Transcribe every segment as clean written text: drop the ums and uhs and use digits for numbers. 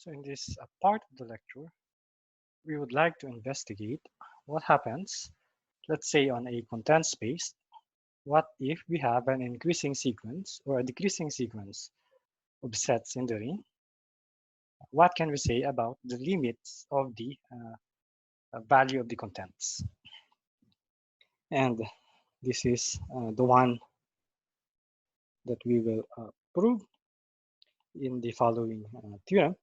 So in this part of the lecture, we would like to investigate what happens, let's say on a content space, what if we have an increasing sequence or a decreasing sequence of sets in the ring? What can we say about the limits of the value of the contents? And this is the one that we will prove in the following theorem.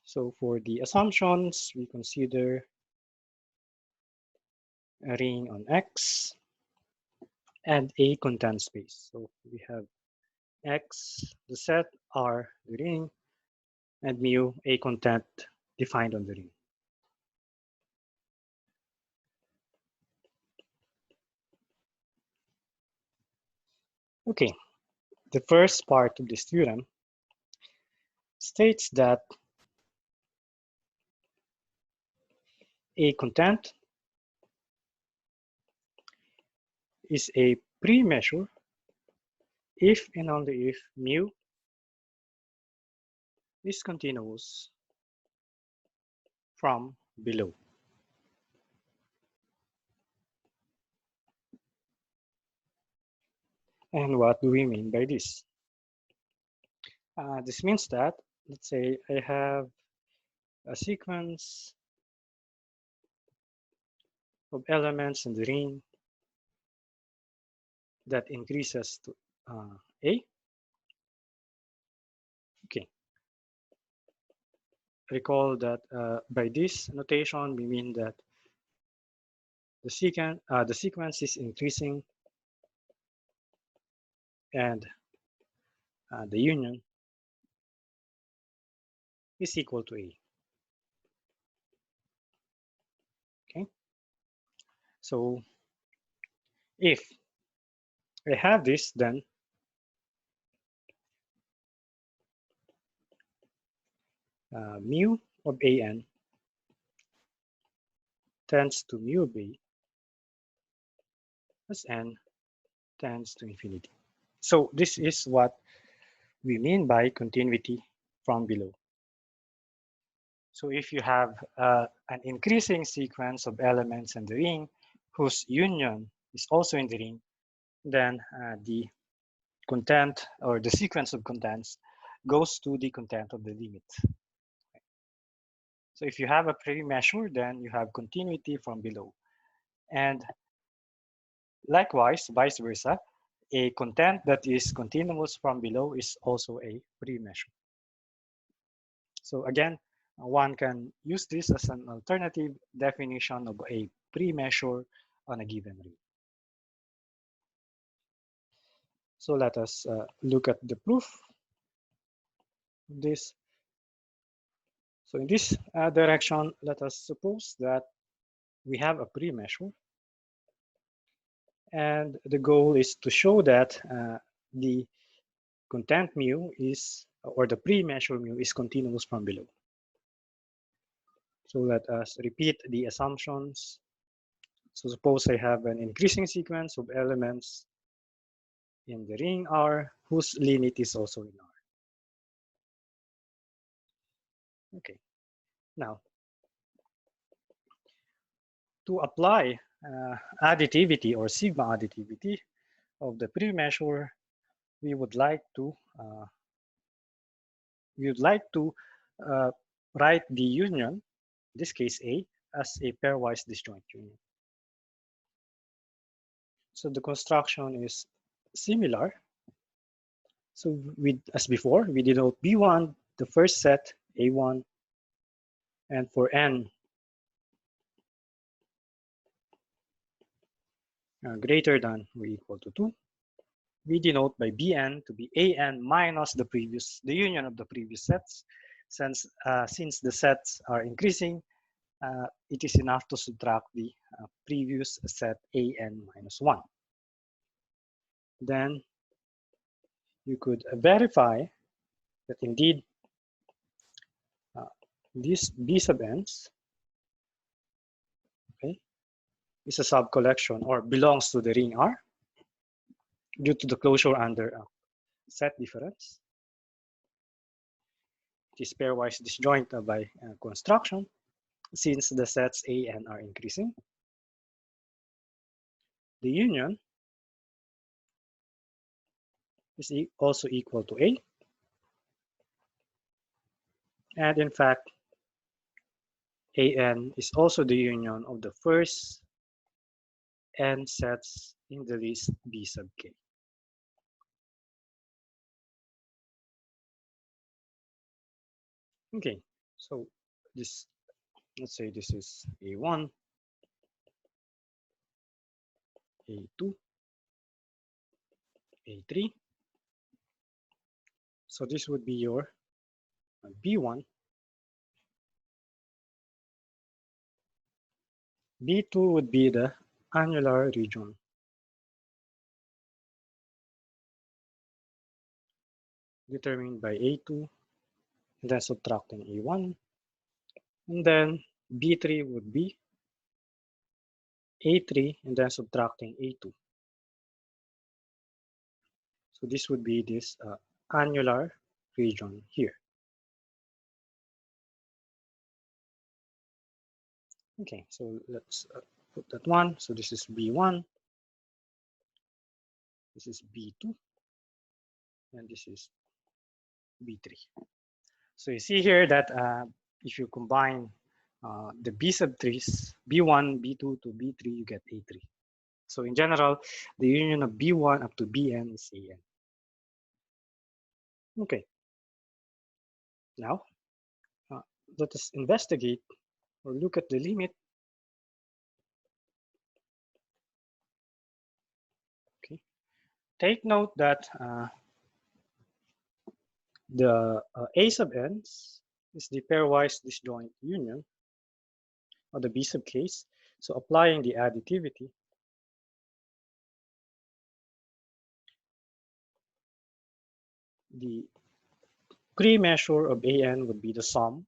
So for the assumptions, we consider a ring on X and a content space. So we have X, the set, R, the ring, and mu, a content defined on the ring. Okay, the first part of this theorem states that a content is a pre-measure if and only if mu is continuous from below. And what do we mean by this? This means that, let's say I have a sequence of elements in the ring that increases to A. Okay. Recall that by this notation, we mean that the sequence is increasing and the union is equal to A. Okay. So if I have this, then mu of an tends to mu of A as n tends to infinity. So this is what we mean by continuity from below. So if you have an increasing sequence of elements in the ring whose union is also in the ring, then the content or the sequence of contents goes to the content of the limit. So if you have a pre-measure, then you have continuity from below. And likewise, vice versa, a content that is continuous from below is also a pre-measure. So again, one can use this as an alternative definition of a pre-measure on a given ring. So let us look at the proof of this. So in this direction, let us suppose that we have a pre-measure. And the goal is to show that the content mu is, or the pre-measure mu is continuous from below. So let us repeat the assumptions. So suppose I have an increasing sequence of elements in the ring R whose limit is also in R. Okay, now to apply additivity or sigma additivity of the pre-measure, we would like to write the union, in this case A, as a pairwise disjoint union. So the construction is similar. So as before, we denote B1, the first set, A1, and for n greater than or equal to 2, we denote by Bn to be An minus the union of the previous sets. Since the sets are increasing, it is enough to subtract the previous set An minus 1. Then you could verify that indeed this B sub n's, okay, is a subcollection or belongs to the ring R due to the closure under set difference. is pairwise disjoint by construction since the sets A and are increasing. The union is also equal to A. And in fact, AN is also the union of the first n sets in the list B sub k. Okay, so this, let's say this is A1, A2, A3. So this would be your B1. B2 would be the annular region. Determined by A2, and then subtracting A1. And then B3 would be A3, and then subtracting A2. So this would be this annular region here. Okay, so let's put that one. So this is B1, this is B2, and this is B3. So you see here that if you combine the B sub 3s, B1, B2 to B3, you get A3. So in general, the union of B1 up to Bn is An. Okay. Now, let us investigate or look at the limit. Okay. Take note that the A sub n is the pairwise disjoint union of the B sub case. So applying the additivity, the pre-measure of An would be the sum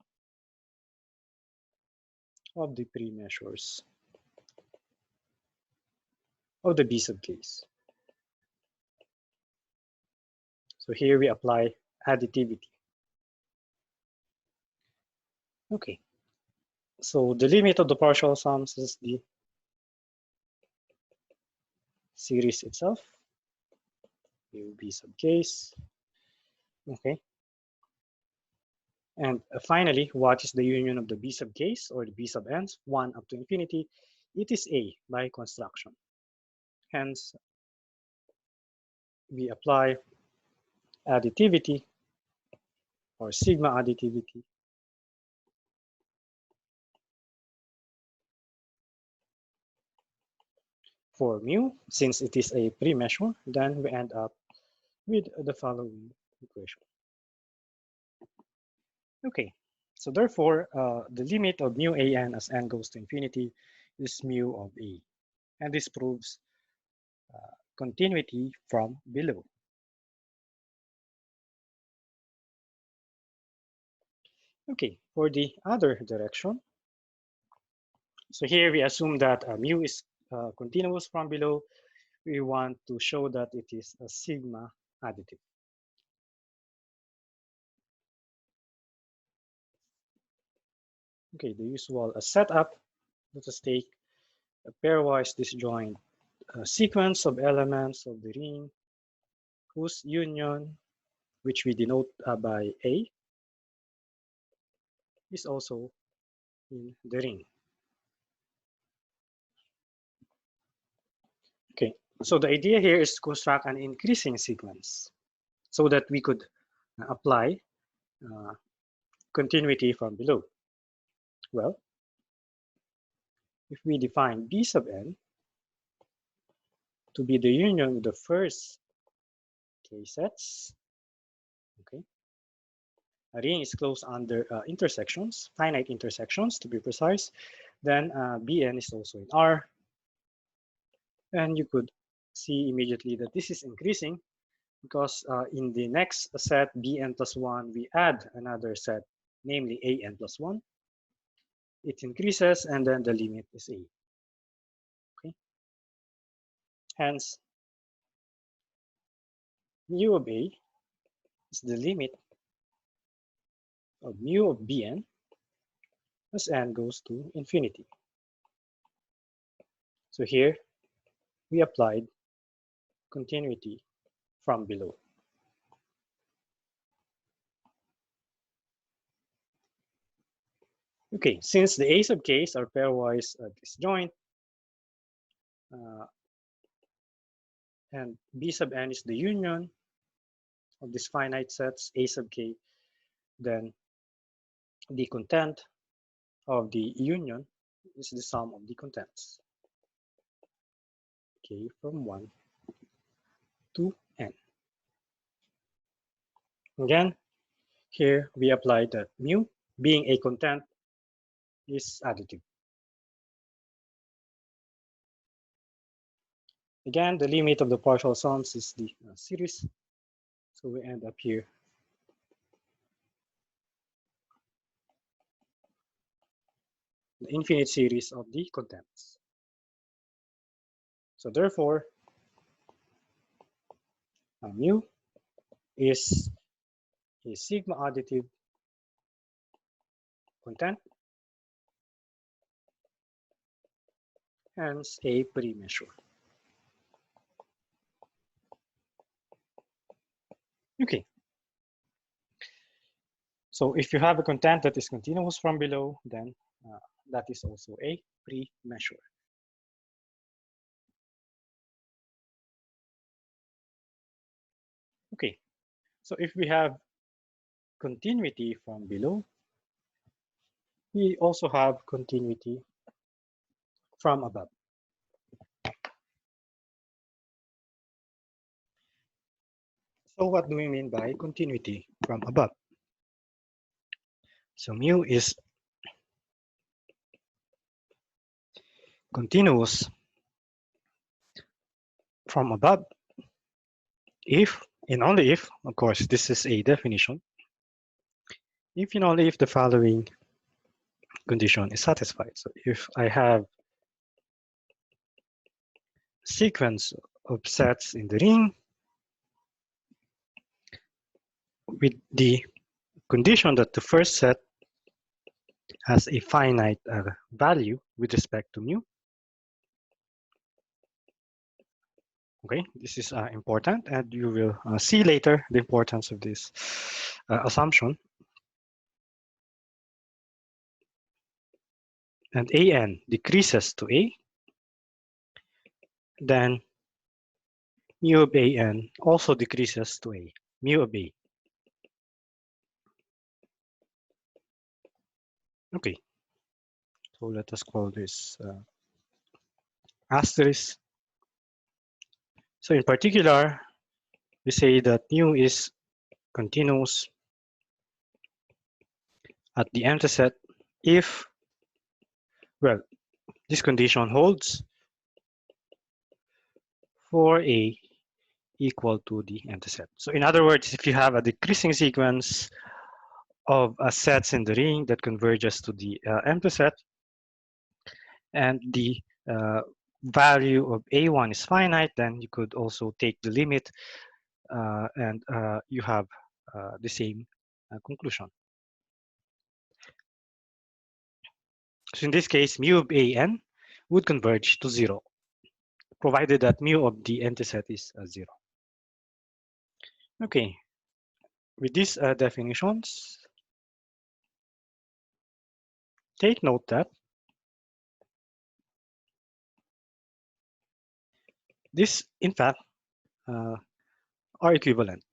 of the pre-measures of the B sub case. So here we apply additivity. Okay. So the limit of the partial sums is the series itself, B sub case. Okay. And finally, what is the union of the B sub case or the B sub n's? 1 up to infinity. It is A by construction. Hence, we apply additivity or sigma additivity for mu. Since it is a pre-measure, then we end up with the following equation. Okay, so therefore, the limit of mu an as n goes to infinity is mu of A. And this proves continuity from below. Okay, for the other direction, so here we assume that mu is continuous from below. We want to show that it is a sigma additive. Okay, the usual setup. Let us take a pairwise disjoint sequence of elements of the ring whose union, which we denote by A, is also in the ring. Okay, so the idea here is to construct an increasing sequence so that we could apply continuity from below. Well, if we define B sub n to be the union of the first k sets, okay, a ring is closed under intersections, finite intersections to be precise, then Bn is also in R. And you could see immediately that this is increasing because in the next set, Bn plus 1, we add another set, namely An plus 1. It increases, and then the limit is A. Okay. Hence, mu of A is the limit of mu of Bn as n goes to infinity. So here we applied continuity from below. Okay, since the A sub k's are pairwise disjoint, and B sub n is the union of these finite sets A sub k, then the content of the union is the sum of the contents, k from 1 to n. Again, here we apply that mu, being a content, is additive. Again, the limit of the partial sums is the series, so we end up here. The infinite series of the contents. So therefore, mu is a sigma additive content, hence a premeasure. Okay. So if you have a content that is continuous from below, then that is also a premeasure. Okay. So if we have continuity from below, we also have continuity from above. So what do we mean by continuity from above? So mu is continuous from above if and only if, of course, this is a definition, if and only if the following condition is satisfied. So if I have sequence of sets in the ring with the condition that the first set has a finite value with respect to mu. Okay, this is important, and you will see later the importance of this assumption. And an decreases to a, then mu of an also decreases to a, mu of a. Okay, so let us call this asterisk. So in particular, we say that mu is continuous at the empty set if, well, this condition holds for a equal to the empty set. So in other words, if you have a decreasing sequence of sets in the ring that converges to the empty set, and the value of A1 is finite, then you could also take the limit and you have the same conclusion. So in this case, mu of an would converge to 0, provided that mu of the empty set is 0. Okay, with these definitions, take note that this, in fact, are equivalent.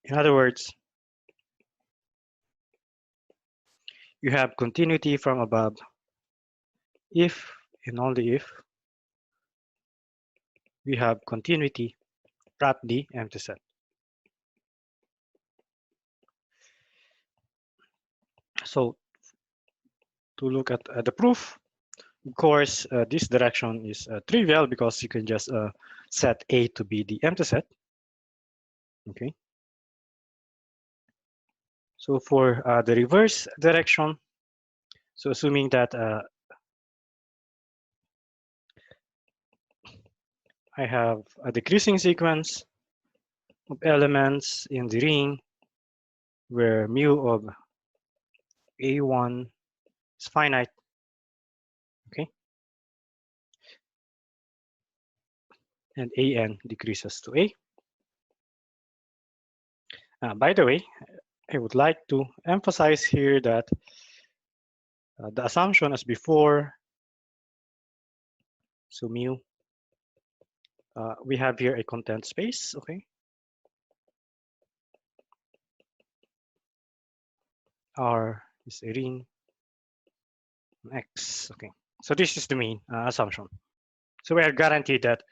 In other words, you have continuity from above if and only if we have continuity at the empty set. So to look at the proof, of course, this direction is trivial because you can just set A to be the empty set. Okay. So for the reverse direction, so assuming that I have a decreasing sequence of elements in the ring where mu of A1 is finite, okay, and AN decreases to A. By the way, I would like to emphasize here that the assumption as before, so mu, we have here a content space, okay? R is a ring, X, okay? So this is the main assumption. So we are guaranteed that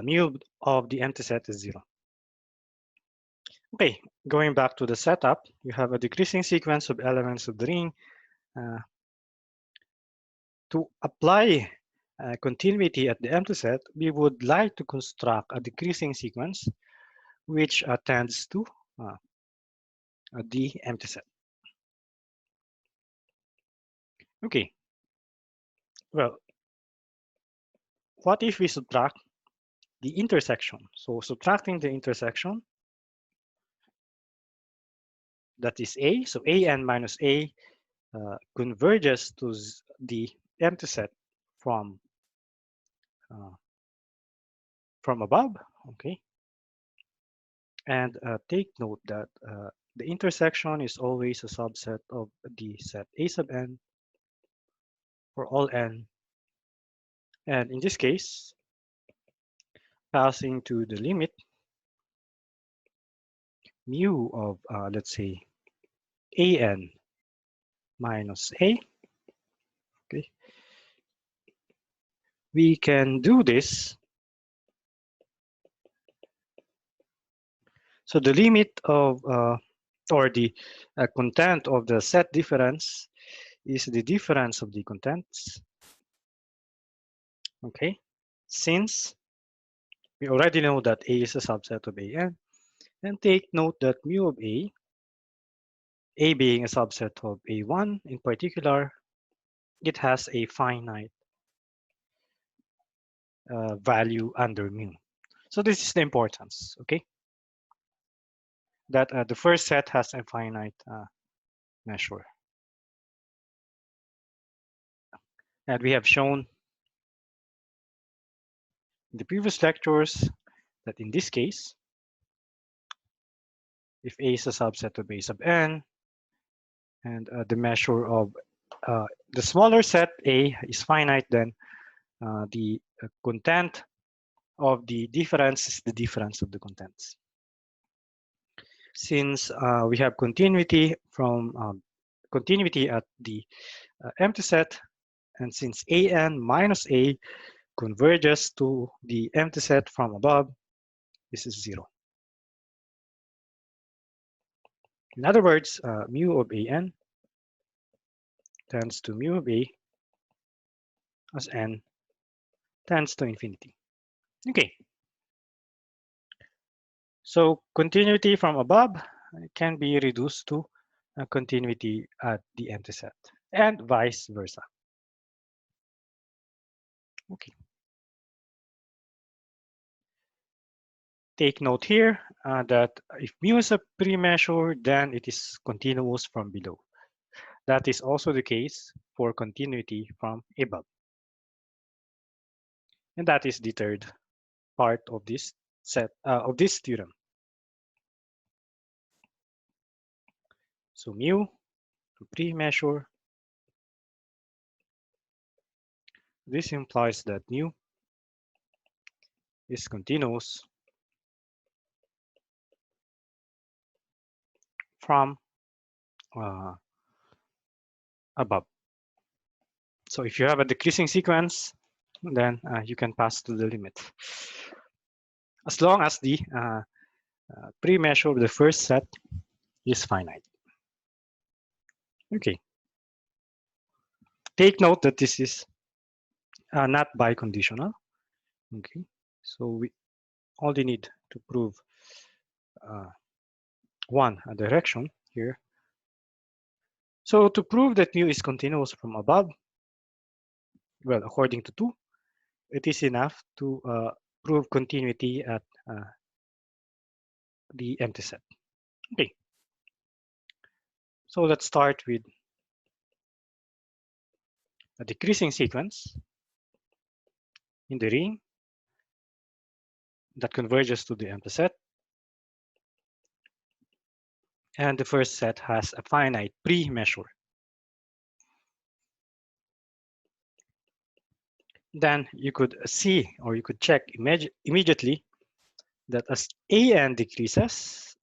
mu of the empty set is 0. Okay, going back to the setup, you have a decreasing sequence of elements of the ring. To apply continuity at the empty set, we would like to construct a decreasing sequence which tends to the empty set. Okay, well, what if we subtract the intersection? So subtracting the intersection, that is A, so AN minus A converges to the empty set from above, okay? And take note that the intersection is always a subset of the set A sub n for all n. And in this case, passing to the limit, mu of, let's say, an minus a, okay? We can do this. So the limit of, or the content of the set difference is the difference of the contents, okay? Since we already know that A is a subset of AN, and take note that mu of A being a subset of A1 in particular, it has a finite value under mu. So this is the importance, okay? That the first set has a finite measure. And we have shown in the previous lectures that in this case, if A is a subset of A sub n, and the measure of the smaller set A is finite, then the content of the difference is the difference of the contents. Since we have continuity from continuity at the empty set, and since AN minus A converges to the empty set from above, this is 0. In other words, mu of AN tends to mu of A as n tends to infinity. Okay. So continuity from above can be reduced to continuity at the empty set, and vice versa. Okay. Take note here that if mu is a pre-measure, then it is continuous from below. That is also the case for continuity from above. And that is the third part of this set of this theorem. So mu pre-measure. This implies that mu is continuous from above. So if you have a decreasing sequence, then you can pass to the limit. As long as the pre-measure of the first set is finite. Okay. Take note that this is not biconditional. Okay. So we only need to prove one direction here. So to prove that mu is continuous from above, well, according to 2, it is enough to prove continuity at the empty set. Okay. So let's start with a decreasing sequence in the ring that converges to the empty set. And the first set has a finite pre-measure. Then you could see, or you could check immediately that as AN decreases,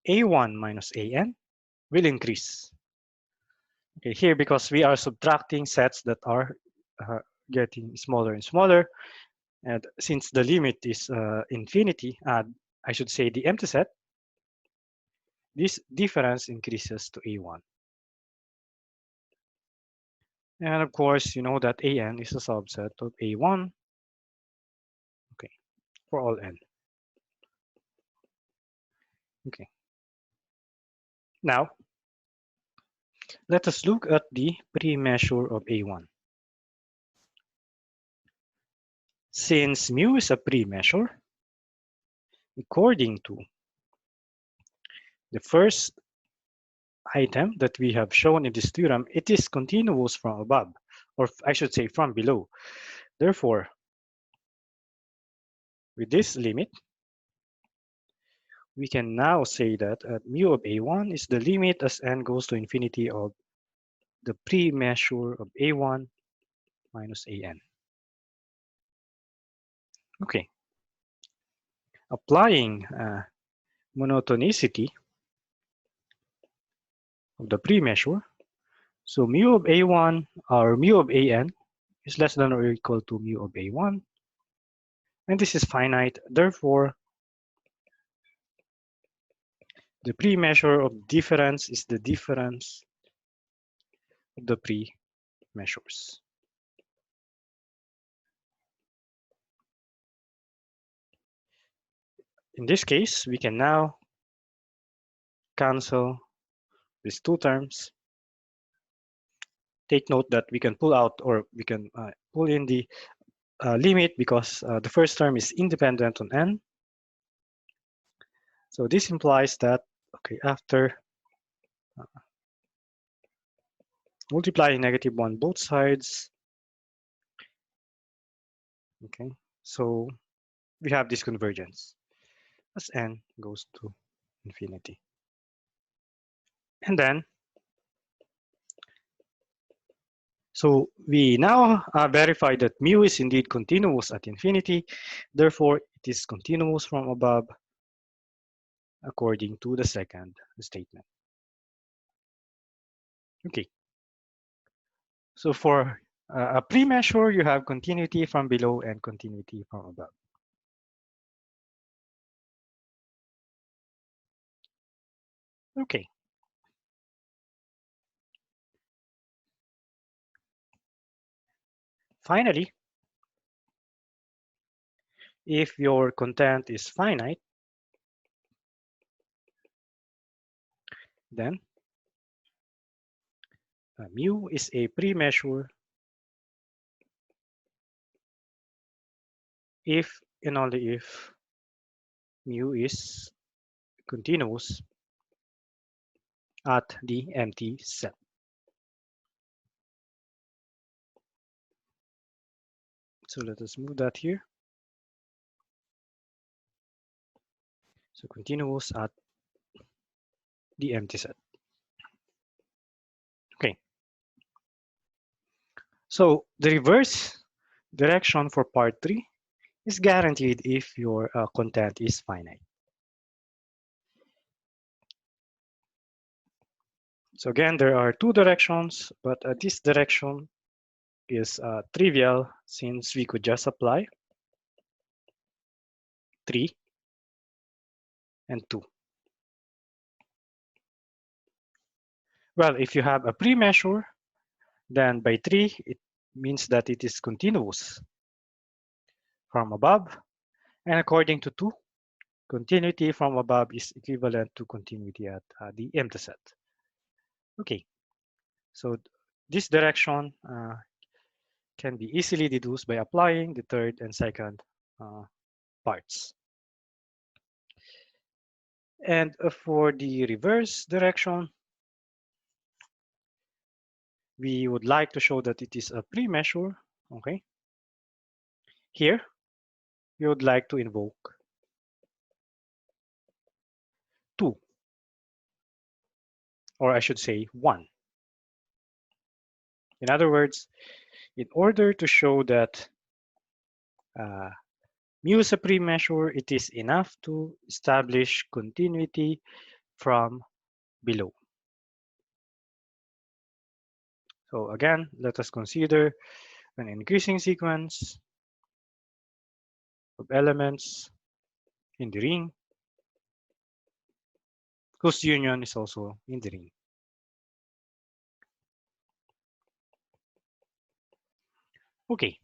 A1 minus AN will increase. Okay, here, because we are subtracting sets that are getting smaller and smaller, and since the limit is infinity, I should say the empty set, this difference increases to A1. And of course, you know that AN is a subset of A1, okay, for all N. Okay. Now, let us look at the pre-measure of A1. Since mu is a pre-measure, according to the first item that we have shown in this theorem, it is continuous from above, or I should say from below. Therefore, with this limit, we can now say that mu of A1 is the limit as n goes to infinity of the pre-measure of A1 minus AN. Okay. Applying monotonicity of the pre-measure, so mu of A1 or mu of AN is less than or equal to mu of A1, and this is finite. Therefore, the pre-measure of difference is the difference of the pre-measures. In this case, we can now cancel these two terms. Take note that we can pull out, or we can pull in the limit, because the first term is independent on n. So this implies that, okay, after multiplying -1 both sides, okay, so we have this convergence as n goes to infinity. And then, so we now verify that mu is indeed continuous at infinity. Therefore, it is continuous from above according to the second statement. Okay. So for a pre-measure, you have continuity from below and continuity from above. Okay. Finally, if your content is finite, then mu is a pre-measure if and only if mu is continuous at the empty set. So let us move that here. So continuous at the empty set. Okay. So the reverse direction for part 3 is guaranteed if your content is finite. So again, there are two directions, but this direction is trivial since we could just apply 3 and 2. Well, if you have a pre-measure, then by 3, it means that it is continuous from above. And according to 2, continuity from above is equivalent to continuity at the empty set. Okay, so this direction can be easily deduced by applying the third and second parts. And for the reverse direction, we would like to show that it is a pre-measure. Okay. Here, we would like to invoke 2, or I should say 1. In other words, in order to show that mu is a pre-measure, it is enough to establish continuity from below. So again, let us consider an increasing sequence of elements in the ring whose union is also in the ring. Okay.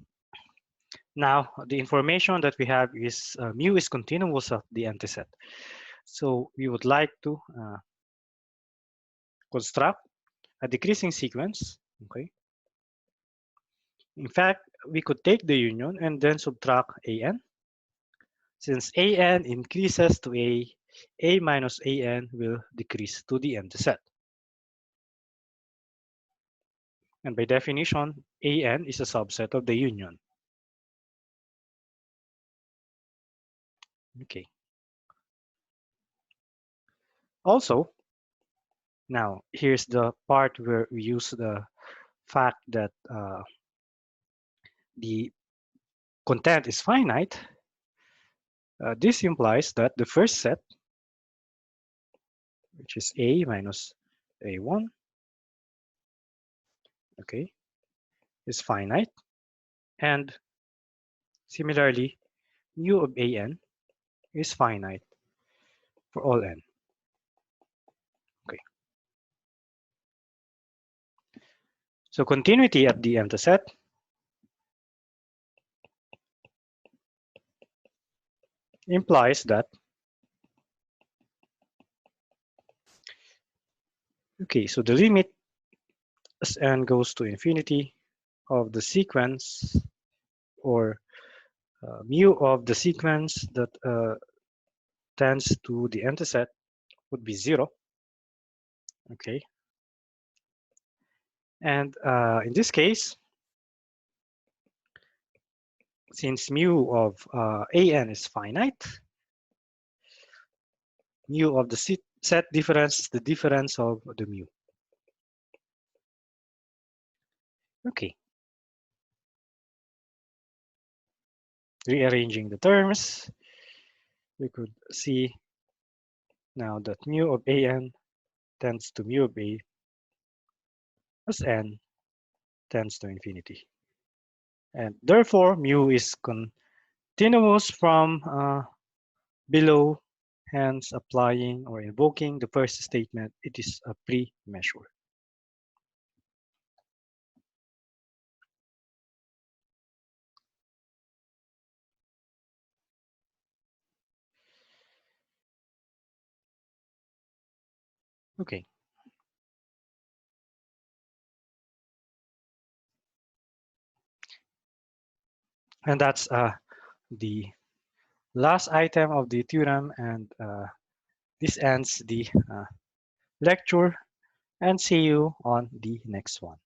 Now, the information that we have is mu is continuous of the empty set. So we would like to construct a decreasing sequence. Okay. In fact, we could take the union and then subtract an. Since an increases to a minus an will decrease to the empty set. And by definition, an is a subset of the union. Okay. Also, now here's the part where we use the fact that the content is finite. This implies that the first set, which is a minus a1, okay, is finite. And similarly, mu of an is finite for all n. Okay. So continuity at the empty set implies that, okay, so the limit as n goes to infinity of the sequence, or mu of the sequence that tends to the empty set would be 0. Okay. And in this case, since mu of an is finite, mu of the set difference is the difference of the mu. Okay. Rearranging the terms, we could see now that mu of an tends to mu of a as n tends to infinity. And therefore, mu is continuous from below, hence applying or invoking the first statement, it is a pre-measure. Okay. And that's the last item of the theorem, and this ends the lecture, and see you on the next one.